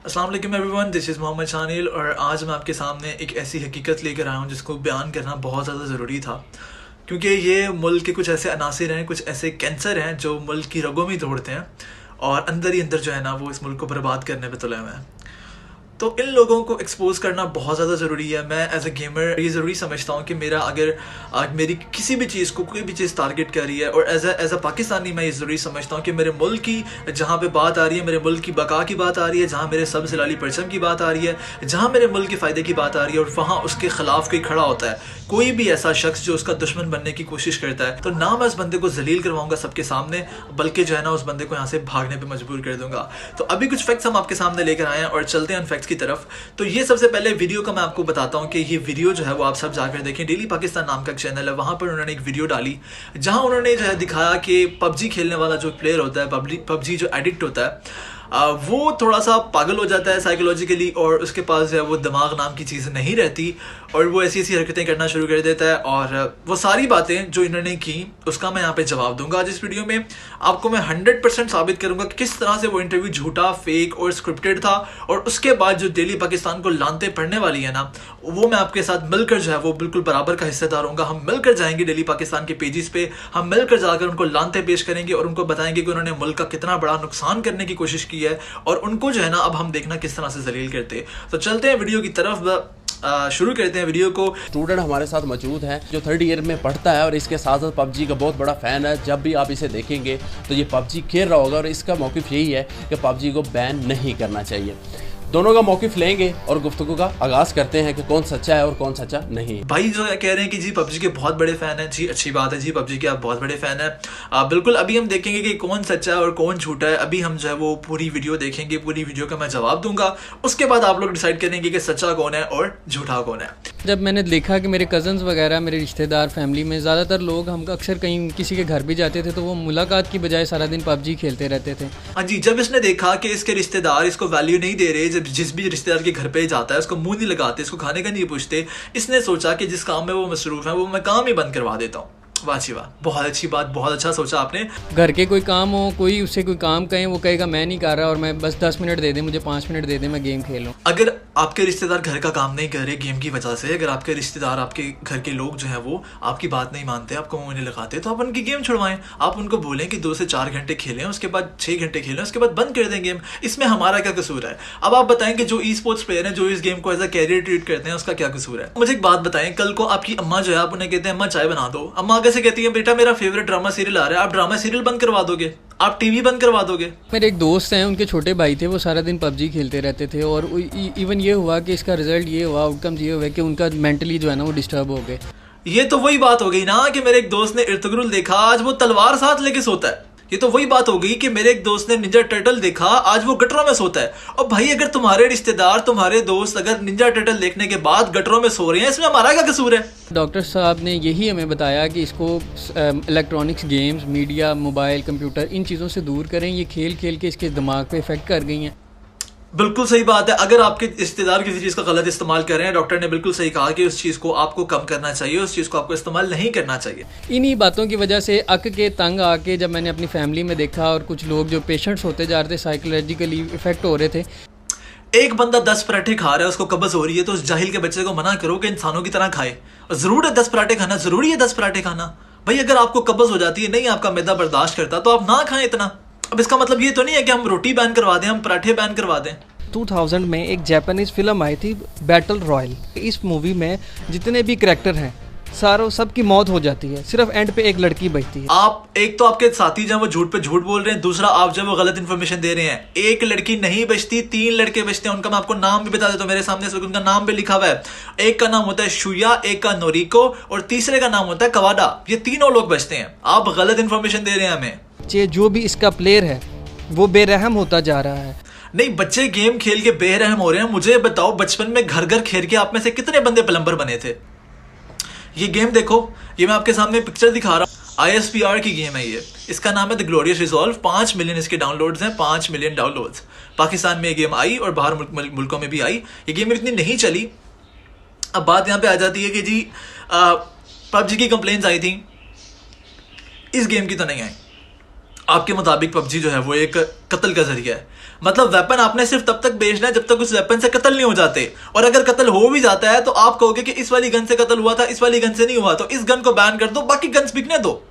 अस्सलाम वालेकुम everyone, this is Mohammad शानिल और आज मैं आपके सामने एक ऐसी हकीकत लेकर आया हूँ जिसको बयान करना बहुत ज़्यादा ज़रूरी था, क्योंकि ये मुल्क के कुछ ऐसे अनासिर हैं, कुछ ऐसे कैंसर हैं जो मुल्क की रगों में दौड़ते हैं और अंदर ही अंदर जो है ना वो इस मुल्क को बर्बाद करने पे तुले हुए हैं। तो इन लोगों को एक्सपोज करना बहुत ज़्यादा ज़रूरी है। मैं एज अ गेमर ये ज़रूरी समझता हूँ कि मेरा अगर मेरी किसी भी चीज़ को कोई भी चीज़ टारगेट कर रही है, और एज अ पाकिस्तानी मैं ये ज़रूरी समझता हूँ कि मेरे मुल्क की जहाँ पे बात आ रही है, मेरे मुल्क की बका की बात आ रही है, जहाँ मेरे सबसे लाली परचम की बात आ रही है, जहाँ मेरे मुल्क के फ़ायदे की बात आ रही है, और वहाँ उसके ख़िलाफ़ कोई खड़ा होता है, कोई भी ऐसा शख्स जो उसका दुश्मन बनने की कोशिश करता है, तो ना मैं उस बंदे को जलील करवाऊंगा सबके सामने, बल्कि जो है ना उस बंदे को यहाँ से भागने पे मजबूर कर दूंगा। तो अभी कुछ फैक्ट्स हम आपके सामने लेकर आए हैं और चलते हैं उन फैक्ट्स की तरफ। तो ये सबसे पहले वीडियो का मैं आपको बताता हूँ कि ये वीडियो जो है वो आप सब जाकर देखें। डेली पाकिस्तान नाम का चैनल है, वहाँ पर उन्होंने एक वीडियो डाली जहाँ उन्होंने जो है दिखाया कि पबजी खेलने वाला जो प्लेयर होता है, पबजी जो एडिक्ट होता है, वो थोड़ा सा पागल हो जाता है साइकोलॉजिकली, और उसके पास जो है वो दिमाग नाम की चीज़ नहीं रहती और वो ऐसी ऐसी हरकतें करना शुरू कर देता है। और वो सारी बातें जो इन्होंने की उसका मैं यहाँ पे जवाब दूंगा आज इस वीडियो में। आपको मैं 100% साबित करूंगा कि किस तरह से वो इंटरव्यू झूठा, फेक और स्क्रिप्टेड था, और उसके बाद जो डेली पाकिस्तान को लानते पड़ने वाली है ना, वो मैं आपके साथ मिलकर जो है वो बिल्कुल बराबर का हिस्सेदार होऊंगा। हम मिलकर जाएंगे डेली पाकिस्तान के पेजेस पे, हम मिलकर जाकर उनको लानते पेश करेंगे और उनको बताएंगे कि उन्होंने मुल्क का कितना बड़ा नुकसान करने की कोशिश की है, और उनको जो है ना अब हम देखना किस तरह से जलील करते। तो चलते हैं वीडियो की तरफ, शुरू करते हैं वीडियो को। स्टूडेंट हमारे साथ मौजूद है जो 3rd ईयर में पढ़ता है और इसके साथ साथ पबजी का बहुत बड़ा फ़ैन है। जब भी आप इसे देखेंगे तो ये पबजी खेल रहा होगा और इसका मौक़िफ़ यही है कि पबजी को बैन नहीं करना चाहिए। दोनों का मौक़िफ़ लेंगे और गुफ्तगू का आगाज़ करते हैं कि कौन सच्चा है और कौन सच्चा नहीं। भाई जो कह रहे हैं कि जी पबजी के बहुत बड़े फ़ैन हैं, जी अच्छी बात है, जी पबजी के आप बहुत बड़े फ़ैन हैं। बिल्कुल अभी हम देखेंगे कि कौन सच्चा है और कौन झूठा है। अभी हम जो है वो पूरी वीडियो देखेंगे, पूरी वीडियो का मैं जवाब दूंगा, उसके बाद आप लोग डिसाइड करेंगे कि सच्चा कौन है और झूठा कौन है। जब मैंने देखा कि मेरे कज़न्स वगैरह, मेरे रिश्तेदार, फैमिली में ज़्यादातर लोग, हम अक्सर कहीं किसी के घर भी जाते थे तो वो मुलाकात की बजाय सारा दिन पबजी खेलते रहते थे। हाँ जी, जब इसने देखा कि इसके रिश्तेदार इसको वैल्यू नहीं दे रहे, जब जिस भी रिश्तेदार के घर पे जाता है उसको मुंह नहीं लगाते, इसको खाने का नहीं पूछते, इसने सोचा कि जिस काम में वो मसरूफ है वो मैं काम ही बंद करवा देता हूँ। वाह जी वाह, बहुत अच्छी बात, बहुत अच्छा सोचा आपने। घर के कोई काम हो, कोई उससे कोई काम कहें, वो कहेगा मैं नहीं कर रहा और मैं बस 10 मिनट दे दें, मुझे 5 मिनट दे दें, मैं गेम खेलूं। अगर आपके रिश्तेदार घर का काम नहीं कर रहे गेम की वजह से, अगर आपके रिश्तेदार, आपके घर के लोग जो है वो आपकी बात नहीं मानते, आपको मुंह नहीं लगाते, तो आप उनकी गेम छुड़वाएं। आप उनको बोलें कि 2 से 4 घंटे खेलें, उसके बाद 6 घंटे खेलें, उसके बाद बंद कर दें गेम। इसमें हमारा क्या कसूर है? अब आप बताएं कि जो ई स्पोर्ट्स प्लेयर हैं, जो इस गेम को एज अ कैरियर ट्रीट करते हैं, उसका क्या कसूर है? मुझे एक बात बताएं, कल को आपकी अम्मा जो है, आप उन्हें कहते हैं अम्मा चाय बना दो, अम्मा कैसे कहती है बेटा मेरा फेवरेट ड्रामा सीरियल आ रहा है, आप ड्रामा सीरियल बंद करवा दोगे, आप टीवी बंद करवा दोगे? मेरे एक दोस्त हैं, उनके छोटे भाई थे, वो सारा दिन पबजी खेलते रहते थे और इवन ये हुआ कि इसका रिजल्ट ये हुआ, आउटकम ये हुआ कि उनका मेंटली जो है ना वो डिस्टर्ब हो गए। ये तो वही बात हो गई ना कि मेरे एक दोस्त ने इर्तुगरुल देखा, आज वो तलवार साथ लेके सोता है। ये तो वही बात हो गई कि मेरे एक दोस्त ने निंजा टर्टल देखा, आज वो गटरों में सोता है। और भाई अगर तुम्हारे रिश्तेदार, तुम्हारे दोस्त अगर निंजा टर्टल देखने के बाद गटरों में सो रहे हैं, इसमें हमारा क्या कसूर है? डॉक्टर साहब ने यही हमें बताया कि इसको electronics, games, media, mobile, computer, इन चीज़ों से दूर करें। ये खेल खेल के इसके दिमाग पे इफेक्ट कर गई हैं। बिल्कुल सही बात है। अगर आपके रिश्तेदार किसी चीज़ का गलत इस्तेमाल कर रहे हैं, डॉक्टर ने बिल्कुल सही कहा कि उस चीज़ को आपको कम करना चाहिए, उस चीज़ को आपको इस्तेमाल नहीं करना चाहिए। इन्हीं बातों की वजह से अक के तंग आके जब मैंने अपनी फैमिली में देखा और कुछ लोग जो पेशेंट्स होते जा रहे थे, साइकोलॉजिकली इफेक्ट हो रहे थे। एक बंदा 10 पराठे खा रहा है, उसको कब्ज हो रही है, तो उस जाहिल के बच्चे को मना करो कि इंसानों की तरह खाए। जरूर है 10 पराठे खाना, जरूरी है 10 पराठे खाना। भाई अगर आपको कब्ज हो जाती है, नहीं आपका मैदा बर्दाश्त करता, तो आप ना खाएं इतना। अब इसका मतलब ये तो नहीं है कि हम रोटी बैन करवा दें, हम पराठे बैन करवा दें। 2000 में एक जापानीज फिल्म आई थी बैटल रॉयल। इस मूवी में जितने भी करैक्टर हैं सारों सबकी मौत हो जाती है, सिर्फ एंड पे एक लड़की बचती है। आप एक तो आपके साथी जो वो झूठ पे झूठ बोल रहे हैं, दूसरा आप जो वो गलत इन्फॉर्मेशन दे रहे हैं। एक लड़की नहीं बचती, 3 लड़के बचते हैं। उनका मैं आपको नाम भी बता देता हूँ, मेरे सामने से उनका नाम भी लिखा हुआ है। एक का नाम होता है शुया, एक का नोरिको और तीसरे का नाम होता है कवाडा। ये तीनों लोग बचते हैं। आप गलत इन्फॉर्मेशन दे रहे हैं हमें। जो भी इसका प्लेयर है वो बेरहम होता जा रहा है। नहीं, बच्चे गेम खेल के बेरहम हो रहे हैं। मुझे बताओ, बचपन में घर घर खेल के आप में से कितने बंदे प्लम्बर बने थे? ये गेम देखो, ये मैं आपके सामने पिक्चर दिखा रहा हूँ, ISPR की गेम है ये। इसका नाम है द ग्लोरियस रिजॉल्व। 5 मिलियन इसके डाउनलोड्स हैं, 5 मिलियन डाउनलोड्स। पाकिस्तान में ये गेम आई और बाहर मुल्कों में भी आई। ये गेम इतनी नहीं चली। अब बात यहाँ पे आ जाती है कि जी पबजी की कंप्लेंट्स आई थी, इस गेम की तो नहीं आई। आपके मुताबिक पबजी जो है वो एक कत्ल का जरिया है। मतलब वेपन आपने सिर्फ तब तक बेचना है जब तक उस वेपन से कत्ल नहीं हो जाते, और अगर कत्ल हो भी जाता है तो आप कहोगे कि इस वाली गन से कत्ल हुआ था, इस वाली गन से नहीं हुआ, तो इस गन को बैन कर दो, बाकी गन्स बिकने दो।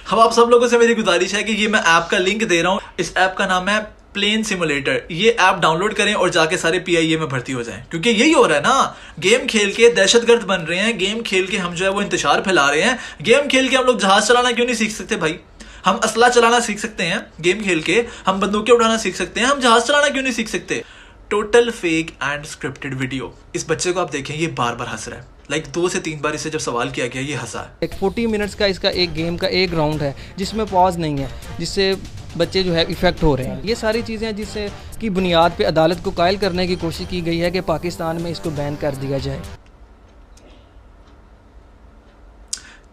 अब आप सब लोगों से मेरी गुजारिश है कि ये मैं ऐप का लिंक दे रहा हूं, इस ऐप का नाम है प्लेन सिमुलेटर। ये ऐप डाउनलोड करें और जाके सारे PIA में भर्ती हो जाएं, क्योंकि यही हो रहा है ना, गेम खेल के दहशतगर्द बन रहे हैं, गेम खेल के हम जो है वो इंतशार फैला रहे हैं। गेम खेल के हम लोग जहाज चलाना क्यों नहीं सीख सकते भाई? हम असला चलाना सीख सकते हैं गेम खेल के, हम बंदूकें उड़ाना सीख सकते हैं, हम जहाज चलाना क्यों नहीं सीख सकते? Total fake and scripted video. इस बच्चे को आप देखें, ये बार बार हंस रहा है, लाइक 2 से 3 बार इसे जब सवाल किया गया ये हंसा है। एक 40 मिनट्स का इसका एक गेम का एक राउंड है जिसमें पॉज नहीं है, जिससे बच्चे जो है इफेक्ट हो रहे हैं। ये सारी चीज़ें जिससे की बुनियाद पे अदालत को कायल करने की कोशिश की गई है कि पाकिस्तान में इसको बैन कर दिया जाए।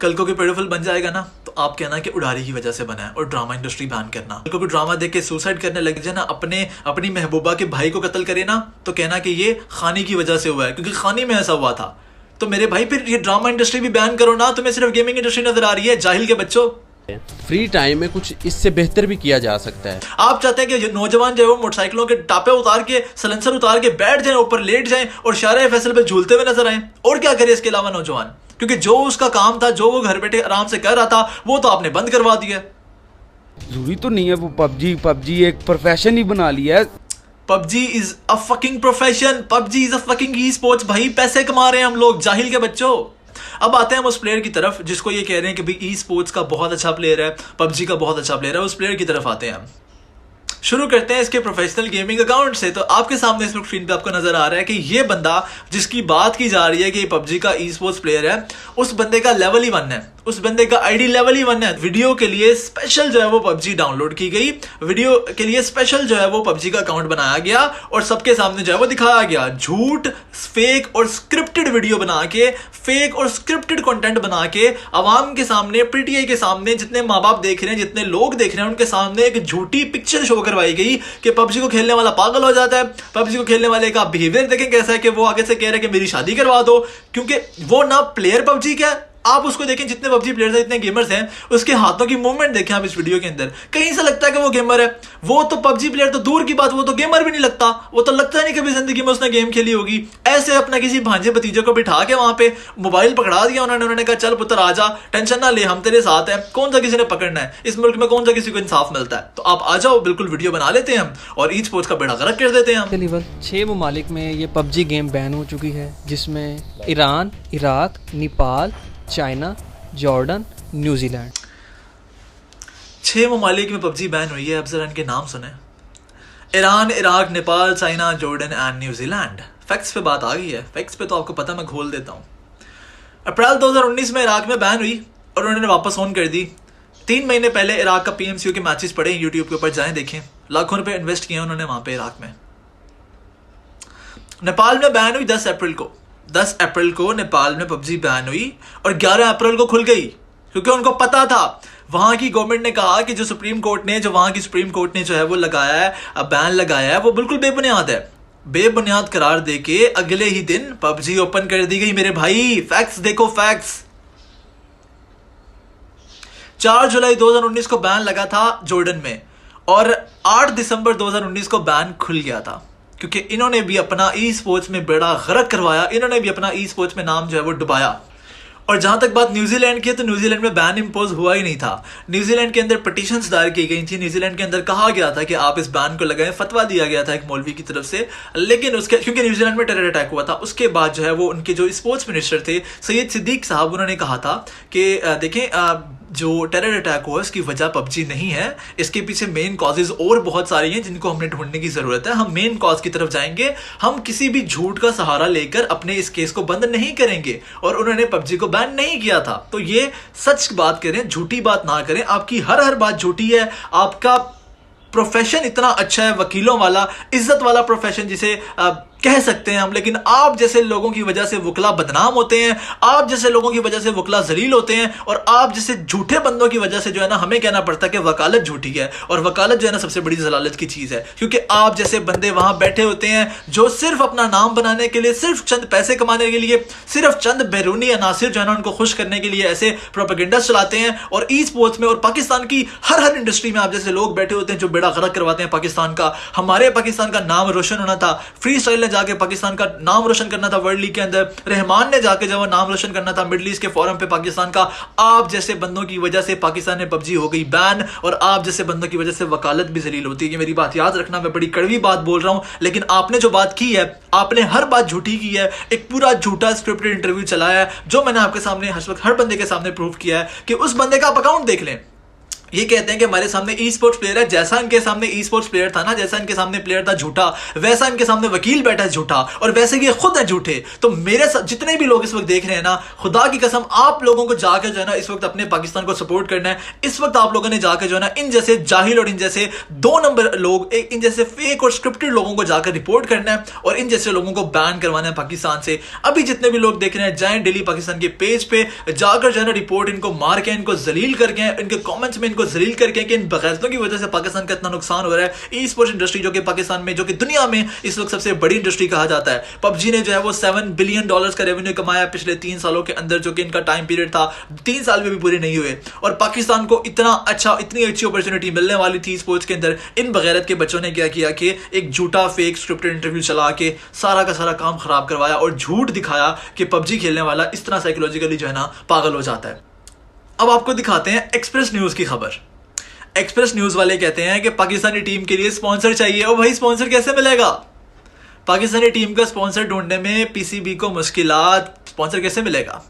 कल को कोई पेडोफिल बन जाएगा ना, तो आप कहना कि उड़ारी की वजह से बना है और ड्रामा इंडस्ट्री बैन करना। कल को कोई ड्रामा देख के सुसाइड करने लग जाए ना, अपनी महबूबा के भाई को कत्ल करे ना, तो कहना कि ये खानी की वजह से हुआ है, क्योंकि खानी में ऐसा हुआ था। तो मेरे भाई फिर ये ड्रामा इंडस्ट्री भी बैन करो ना, तुम्हें सिर्फ गेमिंग इंडस्ट्री नजर आ रही है, जाहिल के बच्चों। फ्री टाइम में कुछ इससे बेहतर भी किया जा सकता है। आप चाहते हैं कि नौजवान जो है वो मोटरसाइकिलों के टापे उतार के, सलेंसर उतार के बैठ जाएं, ऊपर लेट जाएं और शायरा फैसल पे झूलते हुए नजर आए, और क्या करे इसके अलावा नौजवान? क्योंकि जो उसका काम था, जो वो घर बैठे आराम से कर रहा था, वो तो आपने बंद करवा दिया। जरूरी तो नहीं है वो पबजी एक प्रोफेशन ही बना लिया है। PUBG is a fucking profession, PUBG is a fucking e sports. भाई पैसे कमा रहे हैं हम लोग, जाहिल के बच्चों। अब आते हैं हम उस प्लेयर की तरफ जिसको ये कह रहे हैं कि भाई ई स्पोर्ट्स का बहुत अच्छा प्लेयर है, पबजी का बहुत अच्छा प्लेयर है। उस प्लेयर की तरफ आते हैं हम। शुरू करते हैं इसके प्रोफेशनल गेमिंग अकाउंट से। तो आपके सामने इस वक्त स्क्रीन पे आपको नजर आ रहा है कि ये बंदा जिसकी बात की जा रही है कि ये पबजी का ई स्पोर्ट्स प्लेयर है, उस बंदे का लेवल ही 1 है, उस बंदे का आईडी लेवल ही 1 है। वीडियो के लिए स्पेशल जो है वो पबजी डाउनलोड की गई, वीडियो के लिए स्पेशल जो है वो पबजी का अकाउंट बनाया गया और सबके सामने जो है वो दिखाया गया। झूठ, फेक और स्क्रिप्टेड वीडियो बना के, फेक और स्क्रिप्टेड कंटेंट बना के आवाम के सामने, PTI के सामने, जितने माँ बाप देख रहे हैं, जितने लोग देख रहे हैं, उनके सामने एक झूठी पिक्चर शो करवाई गई कि पबजी को खेलने वाला पागल हो जाता है। पबजी को खेलने वाले का बिहेवियर देखें कैसा है कि वो आगे से कह रहा है कि मेरी शादी करवा दो, क्योंकि वो ना प्लेयर पबजी का है। आप उसको देखें, जितने पबजी प्लेयर्स हैं, जितने गेमर्स हैं, उसके हाथों की मूवमेंट देखें आप इस वीडियो के अंदर, कहीं से लगता है कि वो गेमर है। वो तो पबजी प्लेयर तो दूर की बात, वो तो गेमर भी नहीं लगता, वो तो लगता है नहीं कभी जिंदगी में उसने गेम खेली होगी। ऐसे अपना किसी भांजे भतीजे को बिठा के वहां पे मोबाइल पकड़ा दिया उन्होंने कहा चल पुत्र आजा, टेंशन ना ले, हम तेरे साथ हैं। कौन सा किसी ने पकड़ना है इस मुल्क में, कौन सा किसी को इंसाफ मिलता है? तो आप आ जाओ, बिल्कुल वीडियो बना लेते हैं हम और ई स्पोर्ट्स का बेड़ा गर्क कर देते हैं हम। तकरीबन 6 ममालिक में ये पबजी गेम बैन हो चुकी है, जिसमें Iran, Iraq, Nepal, China, Jordan, New Zealand. 6 ममालिक में पबजी बैन हुई है। अब जरा इनके नाम सुने: Iran, Iraq, Nepal, China, Jordan and New Zealand. Facts पे बात आ गई है, फैक्ट्स पे तो आपको पता, मैं घोल देता हूँ। अप्रैल 2019 में इराक में बैन हुई और उन्होंने वापस ऑन कर दी। 3 महीने पहले इराक का PMCU के मैचेस पड़े, यूट्यूब के ऊपर जाएं देखें, लाखों रुपए इन्वेस्ट किए उन्होंने वहां पे इराक में। नेपाल में बैन हुई 10 अप्रैल को। 10 अप्रैल को नेपाल में पबजी बैन हुई और 11 अप्रैल को खुल गई, क्योंकि उनको पता था, वहां की गवर्नमेंट ने कहा कि जो सुप्रीम कोर्ट ने, जो वहां की सुप्रीम कोर्ट ने जो है वो लगाया है, बैन लगाया है, वो बिल्कुल बेबुनियाद है। बेबुनियाद करार देके अगले ही दिन पबजी ओपन कर दी गई मेरे भाई। फैक्ट्स देखो, फैक्ट्स। 4 जुलाई 2019 को बैन लगा था जॉर्डन में और 8 दिसंबर 2019 को बैन खुल गया था, क्योंकि इन्होंने भी अपना ई स्पोर्ट्स में बेड़ा गर्क करवाया, इन्होंने भी अपना ई स्पोर्ट्स में नाम जो है वो डुबाया। और जहां तक बात न्यूजीलैंड की है, तो न्यूजीलैंड में बैन इंपोज हुआ ही नहीं था। न्यूजीलैंड के अंदर पिटीशंस दायर की गई थी, न्यूजीलैंड के अंदर कहा गया था कि आप इस बैन को लगाएं, फतवा दिया गया था एक मौलवी की तरफ से। लेकिन उसके, क्योंकि न्यूजीलैंड में टेरर अटैक हुआ था, उसके बाद जो है वो उनके जो स्पोर्ट्स मिनिस्टर थे सैयद सिद्दीक साहब, उन्होंने कहा था कि देखें, जो टेरर अटैक हुआ इसकी वजह पबजी नहीं है, इसके पीछे मेन कॉजेज और बहुत सारी हैं जिनको हमने ढूंढने की जरूरत है। हम मेन कॉज की तरफ जाएंगे, हम किसी भी झूठ का सहारा लेकर अपने इस केस को बंद नहीं करेंगे। और उन्होंने पबजी को बैन नहीं किया था। तो ये सच बात करें, झूठी बात ना करें। आपकी हर बात झूठी है। आपका प्रोफेशन इतना अच्छा है, वकीलों वाला, इज्जत वाला प्रोफेशन, जिसे कह सकते हैं हम, लेकिन आप जैसे लोगों की वजह से वकला बदनाम होते हैं, आप जैसे लोगों की वजह से वकला जलील होते हैं, और आप जैसे झूठे बंदों की वजह से जो है ना हमें कहना पड़ता है कि वकालत झूठी है। और वकालत जो है ना सबसे बड़ी जलालत की चीज है, क्योंकि आप जैसे बंदे वहां बैठे होते हैं जो सिर्फ अपना नाम बनाने के लिए, सिर्फ चंद पैसे कमाने के लिए, सिर्फ चंद बैरूनी अनासिर जो है ना उनको खुश करने के लिए ऐसे प्रोपेगेंडा चलाते हैं। और ई स्पोर्ट्स में और पाकिस्तान की हर इंडस्ट्री में आप जैसे लोग बैठे होते हैं जो बेड़ा गर्क करवाते हैं पाकिस्तान का। हमारे पाकिस्तान का नाम रोशन होना था, फ्री स्टाइल ने जाके पाकिस्तान का नाम रोशन करना था वर्ल्ड लीग के अंदर, रहमान ने जाके जब नाम रोशन करना था मिडिल ईस्ट के फोरम पे पाकिस्तान का। आप जैसे बंदों की वजह से पाकिस्तान में पबजी हो गई बैन, और आप जैसे बंदों की वजह से वकालत भी जलील होती है। कि मेरी बात याद रखना, मैं बड़ी कड़वी बात बोल रहा हूं, लेकिन आपने जो बात की है, आपने हर बात झूठी की है। एक पूरा झूठा स्क्रिप्टेड इंटरव्यू चलाया है, जो मैंने आपके सामने हर बंदे के सामने प्रूव किया है कि उस बंदे का आप अकाउंट देख लें। ये कहते हैं कि हमारे सामने ई स्पोर्ट्स प्लेयर है, जैसा इनके सामने ई स्पोर्ट्स प्लेयर था ना, जैसा इनके सामने प्लेयर था झूठा, वैसा इनके सामने वकील बैठा है झूठा, और वैसे ये खुद है झूठे। तो मेरे जितने भी लोग इस वक्त देख रहे हैं ना, खुदा की कसम आप लोगों को जाकर जो है ना इस वक्त अपने पाकिस्तान को सपोर्ट करना है। इस वक्त आप लोगों ने जाकर जो है ना इन जैसे जाहिल और इन जैसे 2 नंबर लोग, इन जैसे फेक और स्क्रिप्टेड लोगों को जाकर रिपोर्ट करना है, और इन जैसे लोगों को बैन करवाना है पाकिस्तान से। अभी जितने भी लोग देख रहे हैं, जाएं डेली पाकिस्तान के पेज पे जाकर जो है ना रिपोर्ट इनको मार के, इनको जलील करके, इनके कॉमेंट्स में इनको जलील करके कि बगैरतों की वजह से पाकिस्तान का इतना नुकसान हो रहा है। ई स्पोर्ट्स इंडस्ट्री जो कि पाकिस्तान में, जो कि दुनिया में इस वक्त सबसे बड़ी इंडस्ट्री कहा जाता है, पबजी ने जो है वो $7 बिलियन का रेवेन्यू कमाया पिछले 3 सालों के अंदर, जो कि इनका टाइम पीरियड था। 3 साल में भी पूरे नहीं हुए, और पाकिस्तान को इतनी अच्छी अपॉर्चुनिटी मिलने वाली थी स्पोर्ट्स के अंदर। इन बगैरत के बच्चों ने क्या किया कि एक झूठा फेक स्क्रिप्टेड इंटरव्यू चला के सारा का सारा काम खराब करवाया, और झूठ दिखाया कि पबजी खेलने वाला इस तरह साइकोलॉजिकली जो है ना पागल हो जाता है। अब आपको दिखाते हैं एक्सप्रेस न्यूज की खबर। एक्सप्रेस न्यूज वाले कहते हैं कि पाकिस्तानी टीम के लिए स्पॉन्सर चाहिए। और भाई स्पॉन्सर कैसे मिलेगा? पाकिस्तानी टीम का स्पॉन्सर ढूंढने में पीसीबी को मुश्किलात, स्पॉन्सर कैसे मिलेगा?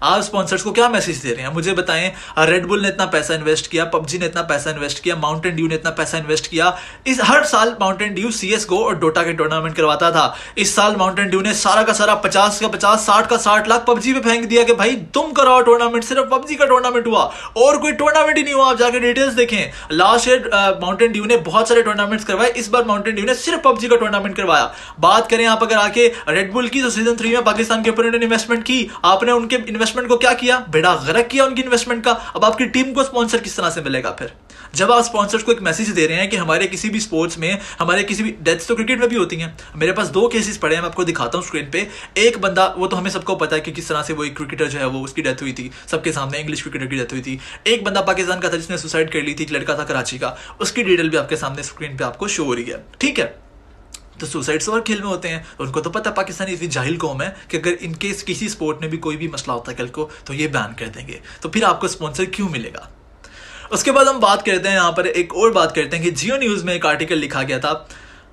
आप स्पॉन्सर्स को क्या मैसेज दे रहे हैं मुझे बताएं। रेड बुल ने इतना पैसा इन्वेस्ट किया, पबजी ने इतना पैसा इन्वेस्ट किया, माउंटेन ड्यू ने इतना पैसा इन्वेस्ट किया। इस हर साल माउंटेन ड्यू CSGO और डोटा के टूर्नामेंट करवाता था। इस साल माउंटेन ड्यू ने सारा का सारा 50 का 50, 60 का 60 लाख पबजी पे फेंक दिया कि भाई तुम कराओ टूर्नामेंट। सिर्फ पबजी का टूर्नामेंट हुआ और कोई टूर्नामेंट ही नहीं हुआ। आप जाकर डिटेल्स देखें। लास्ट ईयर माउंटेन ड्यू ने बहुत सारे टूर्नामेंट्स करवाए, इस बार माउंटेन ड्यू ने सिर्फ पबजी का टूर्नामेंट करवाया। बात करें आप अगर आके रेड बुल की, तो सीजन 3 में पाकिस्तान के ऊपर उन्होंने इन्वेस्टमेंट की। आपने उनके इन्वेस्टमेंट को क्या किया? बेड़ा गर्क किया उनकी इन्वेस्टमेंट का। अब आपकी टीम को स्पॉन्सर किस तरह से मिलेगा फिर? जब आप स्पॉन्सर्स को एक मैसेज दे रहे हैं कि हमारे किसी भी स्पोर्ट्स में, हमारे किसी भी डेथ्स तो क्रिकेट में भी होती हैं। मेरे पास 2 केसेस पड़े हैं, मैं आपको दिखाता हूं स्क्रीन पे। एक बंदा, वो तो हमें सबको पता है कि किस तरह से वो एक क्रिकेटर जो है वो उसकी डेथ हुई थी, सबके सामने इंग्लिश क्रिकेटर की डेथ हुई थी। एक बंदा पाकिस्तान का था जिसने सुसाइड कर ली थी, एक लड़का था कराची का, उसकी डिटेल भी आपके सामने स्क्रीन पे आपको शो हो रही है। ठीक है, तो सुसाइड्स और खेल में होते हैं, उनको तो पता पाकिस्तानी इतनी जाहिल कौम है कि अगर इनके किसी स्पोर्ट में भी कोई भी मसला होता है कल को तो ये बैन कर देंगे। तो फिर आपको स्पॉन्सर क्यों मिलेगा? उसके बाद हम बात करते हैं, यहाँ पर एक और बात करते हैं कि जियो न्यूज़ में एक आर्टिकल लिखा गया था।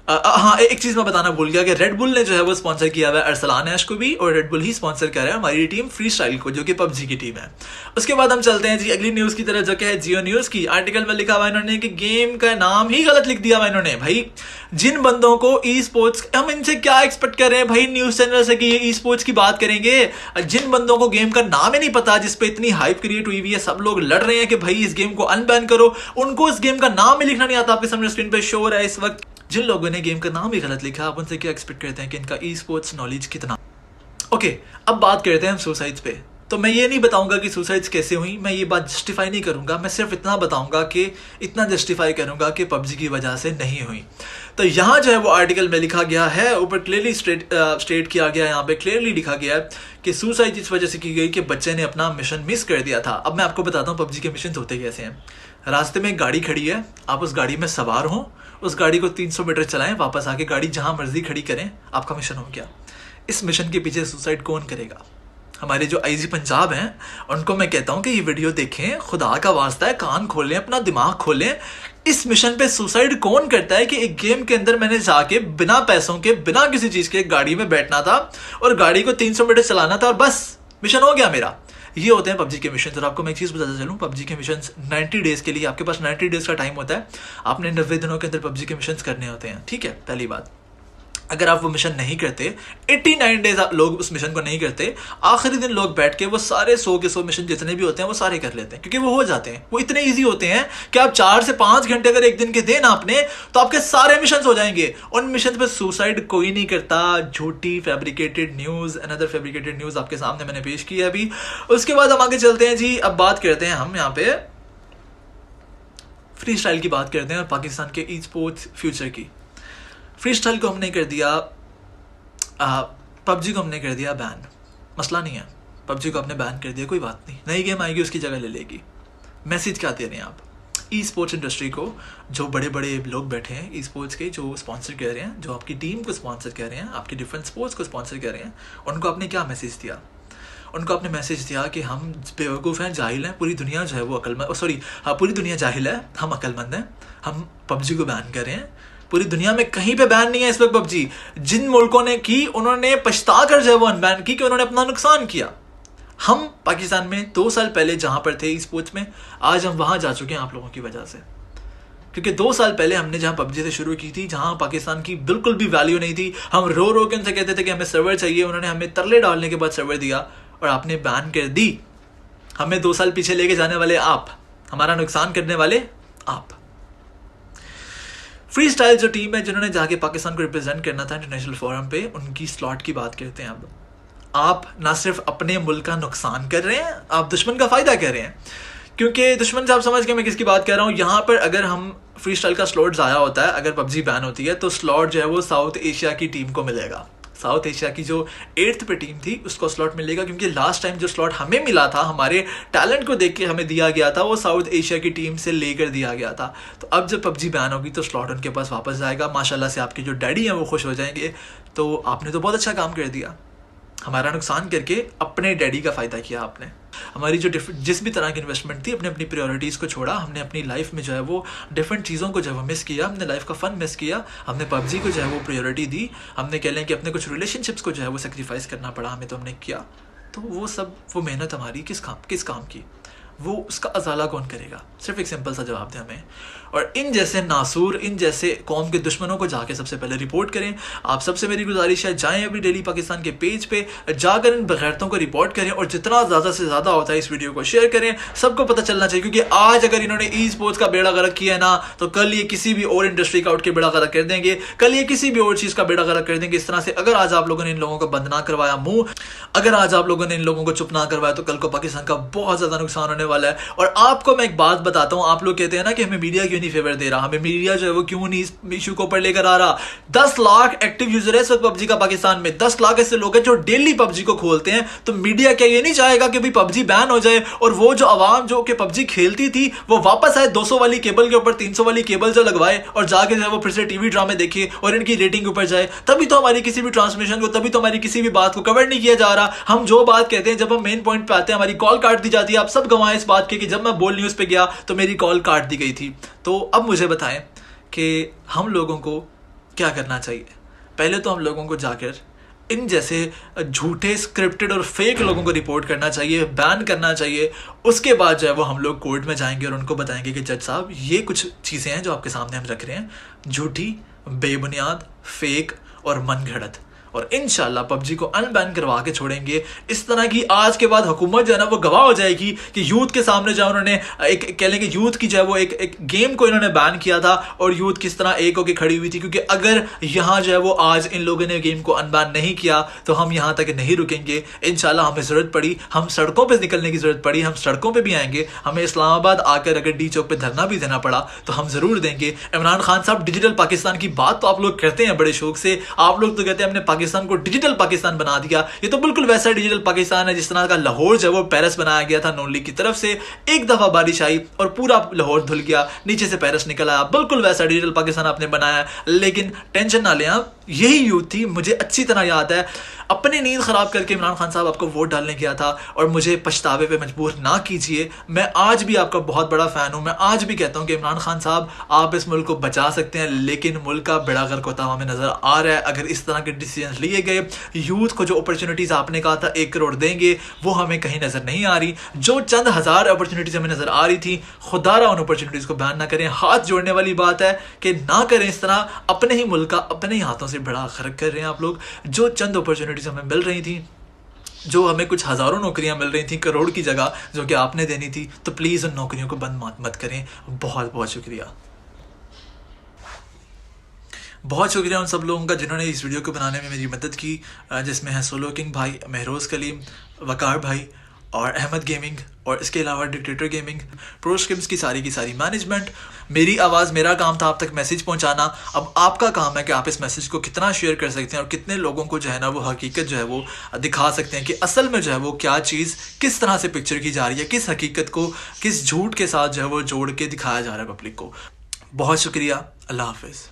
हाँ, एक चीज़ मैं बताना भूल गया कि रेड बुल ने जो है वो स्पॉन्सर किया हुआ है अरसलान ऐश को भी, और रेड बुल ही स्पॉन्सर कर रहा है हमारी टीम फ्री स्टाइल को, जो कि पबजी की टीम है। उसके बाद हम चलते हैं जी अगली न्यूज़ की तरफ, जो कि है जियो न्यूज़ की। आर्टिकल में लिखा हुआ इन्होंने कि गेम का नाम ही गलत लिख दिया हुआ इन्होंने। भाई जिन बंदों को ई स्पोर्ट्स, हम इनसे क्या एक्सपेक्ट कर रहे हैं भाई न्यूज़ चैनल से कि ये ई स्पोर्ट्स की बात करेंगे? जिन बंदों को गेम का नाम ही नहीं पता, जिसपे इतनी हाइप क्रिएट हुई हुई है, सब लोग लड़ रहे हैं कि भाई इस गेम को अनबैन करो, उनको इस गेम का नाम ही लिखना नहीं आता। आपके सामने स्क्रीन पे शो हो रहा है इस वक्त। जिन लोगों ने गेम का नाम ही गलत लिखा, आप उनसे क्या एक्सपेक्ट करते हैं कि इनका ई स्पोर्ट्स नॉलेज कितना? ओके, अब बात करते हैं हम सुसाइड्स पे। तो मैं ये नहीं बताऊंगा कि सुसाइड्स कैसे हुई, मैं ये बात जस्टिफाई नहीं करूंगा। मैं सिर्फ इतना बताऊंगा कि, इतना जस्टिफाई करूंगा कि पबजी की वजह से नहीं हुई। तो यहाँ जो है वो आर्टिकल में लिखा गया है, ऊपर क्लियरली स्टेट किया गया है, यहाँ पे क्लियरली लिखा गया है कि सुसाइड इस वजह से की गई कि बच्चे ने अपना मिशन मिस कर दिया था। अब मैं आपको बताता हूँ पबजी के मिशन होते कैसे हैं। रास्ते में एक गाड़ी खड़ी है, आप उस गाड़ी में सवार हो, उस गाड़ी को 300 मीटर चलाएं, वापस आके गाड़ी जहां मर्जी खड़ी करें, आपका मिशन हो गया। इस मिशन के पीछे सुसाइड कौन करेगा? हमारे जो आईजी पंजाब हैं उनको मैं कहता हूं कि ये वीडियो देखें, खुदा का वास्ता है, कान खोलें, अपना दिमाग खोलें। इस मिशन पे सुसाइड कौन करता है कि एक गेम के अंदर मैंने जाके बिना पैसों के, बिना किसी चीज के गाड़ी में बैठना था और गाड़ी को 300 मीटर चलाना था और बस मिशन हो गया मेरा। ये होते हैं पबजी के मिशन। और आपको मैं एक चीज़ बताता चलूँ, पबजी के मिशन 90 डेज़ के लिए, आपके पास 90 डेज़ का टाइम होता है। आपने 90 दिनों के अंदर पबजी के मिशन करने होते हैं। ठीक है, पहली बात। अगर आप वो मिशन नहीं करते, 89 डेज लोग उस मिशन को नहीं करते, आखिरी दिन लोग बैठ के वो सारे 100 के 100 मिशन जितने भी होते हैं वो सारे कर लेते हैं, क्योंकि वो हो जाते हैं, वो इतने इजी होते हैं कि आप 4 से 5 घंटे अगर एक दिन के दें ना आपने, तो आपके सारे मिशन हो जाएंगे। उन मिशन पे सुसाइड कोई नहीं करता। झूठी fabricated news, another fabricated news आपके सामने मैंने पेश की है अभी। उसके बाद हम आगे चलते हैं जी। अब बात करते हैं हम यहाँ पे फ्री स्टाइल की बात करते हैं, पाकिस्तान के ई स्पोर्ट्स फ्यूचर की। फ्री स्टाइल को हमने कर दिया, पबजी को हमने कर दिया बैन, मसला नहीं है, पबजी को आपने बैन कर दिया, कोई बात नहीं, नई गेम आएगी उसकी जगह ले लेगी। मैसेज क्या दे रहे हैं आप ई स्पोर्ट्स इंडस्ट्री को? जो बड़े बड़े लोग बैठे हैं ई स्पोर्ट्स के, जो स्पॉन्सर कर रहे हैं, जो आपकी टीम को स्पॉन्सर कर रहे हैं, आपकी डिफरेंट स्पोर्ट्स को स्पॉन्सर कर रहे हैं, उनको आपने क्या मैसेज दिया? उनको आपने मैसेज दिया कि हम बेवकूफ़ हैं, जाहिल हैं, पूरी दुनिया जो है वो अक्लमंद, सॉरी हाँ, पूरी दुनिया जाहिल है, हम अक्लमंद हैं, हम पबजी को बैन कर रहे हैं। पूरी दुनिया में कहीं पे बैन नहीं है इस वक्त पबजी। जिन मुल्कों ने की, उन्होंने पछता कर जो है वो अनबैन की, कि उन्होंने अपना नुकसान किया। हम पाकिस्तान में 2 साल पहले जहाँ पर थे स्पोर्ट्स में, आज हम वहाँ जा चुके हैं आप लोगों की वजह से। क्योंकि 2 साल पहले हमने जहाँ पबजी से शुरू की थी, जहाँ पाकिस्तान की बिल्कुल भी वैल्यू नहीं थी, हम रो रो के उनसे कहते थे कि हमें सर्वर चाहिए, उन्होंने हमें तरले डालने के बाद सर्वर दिया और आपने बैन कर दी। हमें 2 साल पीछे लेके जाने वाले आप, हमारा नुकसान करने वाले आप। फ्री स्टाइल जो टीम है जिन्होंने जाके पाकिस्तान को रिप्रेजेंट करना था इंटरनेशनल फोरम पे, उनकी स्लॉट की बात करते हैं। अब आप ना सिर्फ अपने मुल्क का नुकसान कर रहे हैं, आप दुश्मन का फ़ायदा कर रहे हैं। क्योंकि दुश्मन से आप समझ के मैं किसकी बात कर रहा हूँ। यहाँ पर अगर हम फ्री स्टाइल का स्लॉट ज़ाया होता है, अगर पबजी बैन होती है, तो स्लॉट जो है वो साउथ एशिया की टीम को मिलेगा। साउथ एशिया की जो 8th पे टीम थी उसको स्लॉट मिलेगा, क्योंकि लास्ट टाइम जो स्लॉट हमें मिला था, हमारे टैलेंट को देख के हमें दिया गया था, वो साउथ एशिया की टीम से लेकर दिया गया था। तो अब जब पबजी बैन होगी तो स्लॉट उनके पास वापस जाएगा। माशाल्लाह से आपके जो डैडी हैं वो खुश हो जाएंगे। तो आपने तो बहुत अच्छा काम कर दिया, हमारा नुकसान करके अपने डैडी का फ़ायदा किया आपने। हमारी जो जिस भी तरह की इन्वेस्टमेंट थी, अपने अपनी प्रायोरिटीज़ को छोड़ा, हमने अपनी लाइफ में जो है वो डिफरेंट चीज़ों को जो है वो मिस किया, हमने लाइफ का फ़न मिस किया, हमने पबजी को जो है वो प्रायोरिटी दी, हमने कह लें कि अपने कुछ रिलेशनशिप्स को जो है वो सेक्रीफाइस करना पड़ा हमें, तो हमने किया। तो वो सब, वो मेहनत हमारी किस काम की, वो उसका अजाला कौन करेगा? सिर्फ एक सिंपल सा जवाब दें हमें। और इन जैसे नासूर, इन जैसे कौम के दुश्मनों को जाके सबसे पहले रिपोर्ट करें। आप सबसे मेरी गुजारिश है, जाएं अभी डेली पाकिस्तान के पेज पे, जाकर इन बगैरतों को रिपोर्ट करें और जितना ज़्यादा से ज़्यादा होता है इस वीडियो को शेयर करें, सबको पता चलना चाहिए। क्योंकि आज अगर इन्होंने ई स्पोर्ट्स का बेड़ा गर्क किया है ना, तो कल ये किसी भी और इंडस्ट्री का उठ के बेड़ा गर्क कर देंगे, कल ये किसी भी और चीज़ का बेड़ा गर्क कर देंगे। इस तरह से अगर आज आप लोगों ने इन लोगों को बंद ना करवाया मुँह, अगर आज आप लोगों ने इन लोगों को चुप ना करवाया, तो कल को पाकिस्तान का बहुत ज़्यादा नुकसान होने वाला है। और आपको मैं एक बात बताता हूँ, आप लोग कहते हैं ना कि हमें मीडिया क्यों नहीं फेवर दे रहा, हमें मीडिया जो है वो क्यों नहीं इस इशू को ऊपर लेकर आ रहा। 10 लाख एक्टिव यूजर है इस वक्त पबजी का पाकिस्तान में, 10 लाख ऐसे लोग हैं जो डेली पबजी को खोलते हैं। तो मीडिया क्या ये नहीं चाहेगा कि भाई पबजी बैन हो जाए और वो जो आवाम जो कि पबजी खेलती थी वो वापस आए 200 वाली केबल के ऊपर 300 वाली केबल जो लगवाए और जाके जो है वो फिर से टीवी ड्रामे देखे और इनकी रेटिंग ऊपर जाए? तभी तो हमारी किसी भी ट्रांसमिशन को, तभी तो हमारी किसी भी बात को कवर नहीं किया जा रहा। हम जो बात कहते हैं, जब हम मेन पॉइंट पे आते हैं, हमारी कॉल काट दी जाती है। आप सब गवाएं इस बात के कि जब मैं बोल न्यूज़ पे गया तो मेरी कॉल काट दी गई थी। तो अब मुझे बताएं कि हम लोगों को क्या करना चाहिए। पहले तो हम लोगों को जाकर इन जैसे झूठे स्क्रिप्टेड और फेक लोगों को रिपोर्ट करना चाहिए, बैन करना चाहिए। उसके बाद जो है वो हम लोग कोर्ट में जाएंगे और उनको बताएंगे कि जज साहब ये कुछ चीज़ें हैं जो आपके सामने हम रख रहे हैं, झूठी, बेबुनियाद, फेक और मनगढ़ंत। और इंशाल्लाह पबजी को अनबैन करवा के छोड़ेंगे। इस तरह की आज के बाद हुकूमत जो है ना वो गवाह हो जाएगी कि यूथ के सामने जो उन्होंने एक कह लेंगे यूथ की जो है वो एक गेम को इन्होंने बैन किया था और यूथ किस तरह एक होकर खड़ी हुई थी। क्योंकि अगर यहाँ जो है वो आज इन लोगों ने गेम को अनबैन नहीं किया तो हम यहाँ तक नहीं रुकेंगे। इंशाल्लाह हमें ज़रूरत पड़ी, हम सड़कों पर निकलने की ज़रूरत पड़ी, हम सड़कों पर भी आएंगे। हमें इस्लामाबाद आकर अगर डी चौक पर धरना भी देना पड़ा तो हम ज़रूर देंगे। इमरान खान साहब डिजिटल पाकिस्तान की बात तो आप लोग करते हैं बड़े शौक से, आप लोग तो कहते हैं हमने पाकिस्तान को डिजिटल पाकिस्तान बना दिया। ये तो बिल्कुल वैसा डिजिटल पाकिस्तान है जिस तरह का लाहौर जो है वो पेरिस बनाया गया था नून लीग की तरफ से। एक दफा बारिश आई और पूरा लाहौर धुल गया, नीचे से पेरिस निकल आया। बिल्कुल वैसा डिजिटल पाकिस्तान आपने बनाया। लेकिन टेंशन ना लें आप, यही यूथ थी, मुझे अच्छी तरह याद है। अपनी नींद खराब करके इमरान खान साहब आपको वोट डालने गया था और मुझे पछतावे पे मजबूर ना कीजिए। मैं आज भी आपका बहुत बड़ा फैन हूं। मैं आज भी कहता हूं कि इमरान खान साहब आप इस मुल्क को बचा सकते हैं, लेकिन मुल्क का बेड़ा गर्क होता हुआ हमें नजर आ रहा है। अगर इस तरह के डिसीजन लिए गए, यूथ को जो अपॉर्चुनिटीज आपने कहा था 1 करोड़ देंगे, वो हमें कहीं नजर नहीं आ रही। जो चंद हज़ार अपॉर्चुनिटीज हमें नजर आ रही थी, खुदारा उन अपॉर्चुनिटीज को बैन ना करें। हाथ जोड़ने वाली बात है कि ना करें इस तरह, अपने ही मुल्क का अपने ही हाथों से बड़ा खर्च कर रहे हैं आप लोग। जो चंद अपॉर्चुनिटीज़ हमें मिल रही थी, जो हमें कुछ हज़ारों नौकरियां मिल रही थी करोड़ की जगह जो कि आपने देनी थी, तो प्लीज़ उन नौकरियों को बंद मत करें। बहुत बहुत शुक्रिया। बहुत शुक्रिया उन सब लोगों का जिन्होंने इस वीडियो को बनाने में मेरी मदद की, जिसमें है सोलो किंग भाई, महरोज़ कलीम, वकार भाई और अहमद गेमिंग, और इसके अलावा डिक्टेटर गेमिंग, प्रो स्किम्स की सारी मैनेजमेंट। मेरी आवाज़, मेरा काम था आप तक मैसेज पहुंचाना। अब आपका काम है कि आप इस मैसेज को कितना शेयर कर सकते हैं और कितने लोगों को जो है ना वो हकीकत जो है वो दिखा सकते हैं कि असल में जो है वो क्या चीज़ किस तरह से पिक्चर की जा रही है, किस हकीकत को किस झूठ के साथ जो है वो जोड़ के दिखाया जा रहा है पब्लिक को। बहुत शुक्रिया। अल्लाह हाफिज़।